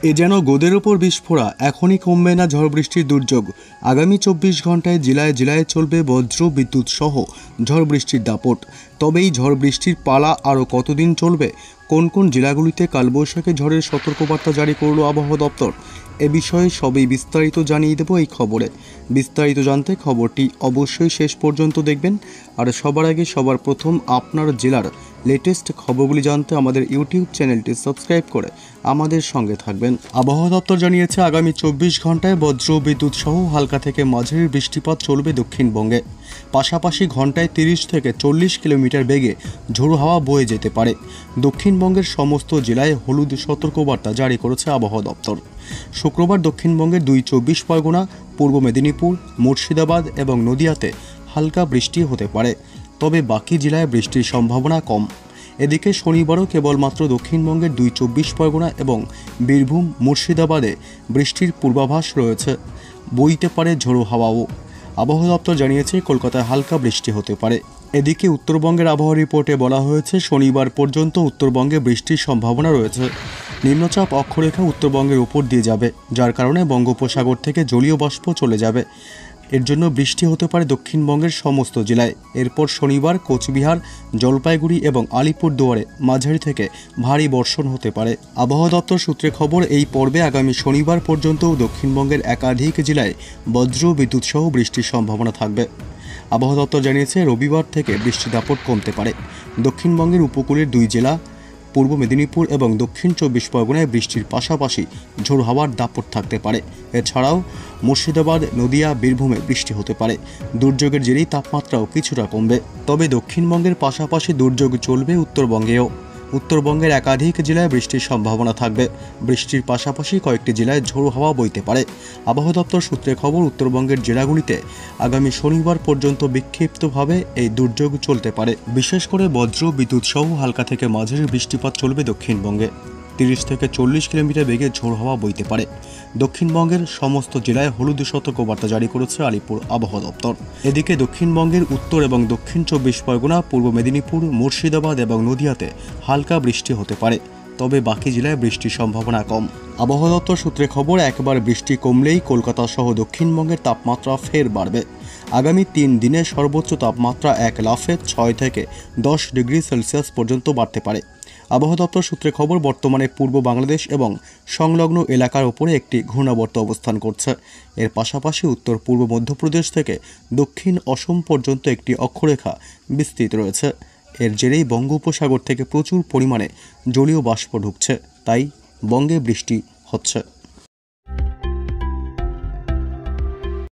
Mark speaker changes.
Speaker 1: এ যেন গোদের ওপর বিস্ফোরা, এখনই কমবে না ঝড় বৃষ্টির দুর্যোগ। আগামী 24 ঘন্টায় জেলায় জেলায় চলবে বজ্র বিদ্যুৎ সহ ঝড় বৃষ্টির দাপট। তবে এই ঝড় বৃষ্টির পালা আরও কতদিন চলবে, কোন কোন জেলাগুলিতে কালবৈশাখী ঝড়ের সতর্কবার্তা জারি করল আবহাওয়া দপ্তর, এ বিষয়ে সবই বিস্তারিত জানিয়ে দেব এই খবরে। বিস্তারিত জানতে খবরটি অবশ্যই শেষ পর্যন্ত দেখবেন। আর সবার আগে সবার প্রথম আপনার জেলার লেটেস্ট খবরগুলি জানতে আমাদের ইউটিউব চ্যানেলটি সাবস্ক্রাইব করে আমাদের সঙ্গে থাকবেন। আবহাওয়া দপ্তর জানিয়েছে, আগামী 24 ঘন্টায় বজ্র বিদ্যুৎ সহ হালকা থেকে মাঝারি বৃষ্টিপাত চলবে দক্ষিণবঙ্গে। পাশাপাশি ঘন্টায় 30 থেকে 40 কিলোমিটার বেগে ঝোড়ো হাওয়া বয়ে যেতে পারে। দক্ষিণবঙ্গের সমস্ত জেলায় হলুদ সতর্কবার্তা জারি করেছে আবহাওয়া দপ্তর। শুক্রবার দক্ষিণবঙ্গের 24 পরগনা, পূর্ব মেদিনীপুর, মুর্শিদাবাদ এবং নদিয়াতে হালকা বৃষ্টি হতে পারে, তবে বাকি জেলায় বৃষ্টির সম্ভাবনা কম। এদিকে শনিবারও কেবলমাত্র দক্ষিণবঙ্গের 24 পরগনা এবং বীরভূম, মুর্শিদাবাদে বৃষ্টির পূর্বাভাস রয়েছে। বইতে পারে ঝোড়ো হাওয়াও। আবহাওয়া দপ্তর জানিয়েছে, কলকাতায় হালকা বৃষ্টি হতে পারে। এদিকে উত্তরবঙ্গের আবহাওয়া রিপোর্টে বলা হয়েছে, শনিবার পর্যন্ত উত্তরবঙ্গে বৃষ্টির সম্ভাবনা রয়েছে। নিম্নচাপ অক্ষরেখা উত্তরবঙ্গের উপর দিয়ে যাবে, যার কারণে বঙ্গোপসাগর থেকে জলীয় বাষ্প চলে যাবে। এর জন্য বৃষ্টি হতে পারে দক্ষিণবঙ্গের সমস্ত জেলায়। এরপর শনিবার কোচবিহার, জলপাইগুড়ি এবং আলিপুরদুয়ারে মাঝারি থেকে ভারী বর্ষণ হতে পারে। আবহাওয়া দপ্তর সূত্রে খবর, এই পর্বে আগামী শনিবার পর্যন্তও দক্ষিণবঙ্গের একাধিক জেলায় বজ্র বিদ্যুৎ সহ বৃষ্টির সম্ভাবনা থাকবে। আবহাওয়া দপ্তর জানিয়েছে, রবিবার থেকে বৃষ্টির দাপট কমতে পারে। দক্ষিণবঙ্গের উপকূলের 2 জেলা পূর্ব মেদিনীপুর এবং দক্ষিণ 24 পরগনায় বৃষ্টির পাশাপাশি ঝোড়ো হাওয়ার দাপট থাকতে পারে। এছাড়াও মুর্শিদাবাদ, নদিয়া, বীরভূমে বৃষ্টি হতে পারে। দুর্যোগের জেরেই তাপমাত্রাও কিছুটা কমবে। তবে দক্ষিণবঙ্গের পাশাপাশি দুর্যোগ চলবে উত্তরবঙ্গেও। উত্তরবঙ্গের একাধিক জেলায় বৃষ্টির সম্ভাবনা থাকবে। বৃষ্টির পাশাপাশি কয়েকটি জেলায় ঝোড়ো হাওয়া বইতে পারে। আবহাওয়া দপ্তর সূত্রে খবর, উত্তরবঙ্গের জেলাগুলিতে আগামী শনিবার পর্যন্ত বিক্ষিপ্তভাবে এই দুর্যোগ চলতে পারে। বিশেষ করে বজ্র বিদ্যুৎ সহ হালকা থেকে মাঝারি বৃষ্টিপাত চলবে দক্ষিণবঙ্গে। 30 থেকে 40 কিলোমিটার বেগে ঝোড়ো হাওয়া বইতে পারে। দক্ষিণবঙ্গের সমস্ত জেলায় হলুদ সতর্কবার্তা জারি করেছে আলিপুর আবহাওয়া দপ্তর। এদিকে দক্ষিণবঙ্গের উত্তর এবং দক্ষিণ 24 পরগনা, পূর্ব মেদিনীপুর, মুর্শিদাবাদ এবং নদিয়াতে হালকা বৃষ্টি হতে পারে, তবে বাকি জেলায় বৃষ্টির সম্ভাবনা কম। আবহাওয়া দপ্তর সূত্রে খবর, একবার বৃষ্টি কমলেই কলকাতা সহ দক্ষিণবঙ্গের তাপমাত্রা ফের বাড়বে। আগামী 3 দিনে সর্বোচ্চ তাপমাত্রা এক লাফে 6 থেকে 10 ডিগ্রি সেলসিয়াস পর্যন্ত বাড়তে পারে। আবহাওয়া দপ্তর সূত্রে খবর, বর্তমানে পূর্ব বাংলাদেশ এবং সংলগ্ন এলাকার ওপরে একটি ঘূর্ণাবর্ত অবস্থান করছে। এর পাশাপাশি উত্তর পূর্ব মধ্যপ্রদেশ থেকে দক্ষিণ অসম পর্যন্ত একটি অক্ষরেখা বিস্তৃত রয়েছে। এর জেরেই বঙ্গোপসাগর থেকে প্রচুর পরিমাণে জলীয় বাষ্প ঢুকছে, তাই বঙ্গে বৃষ্টি হচ্ছে।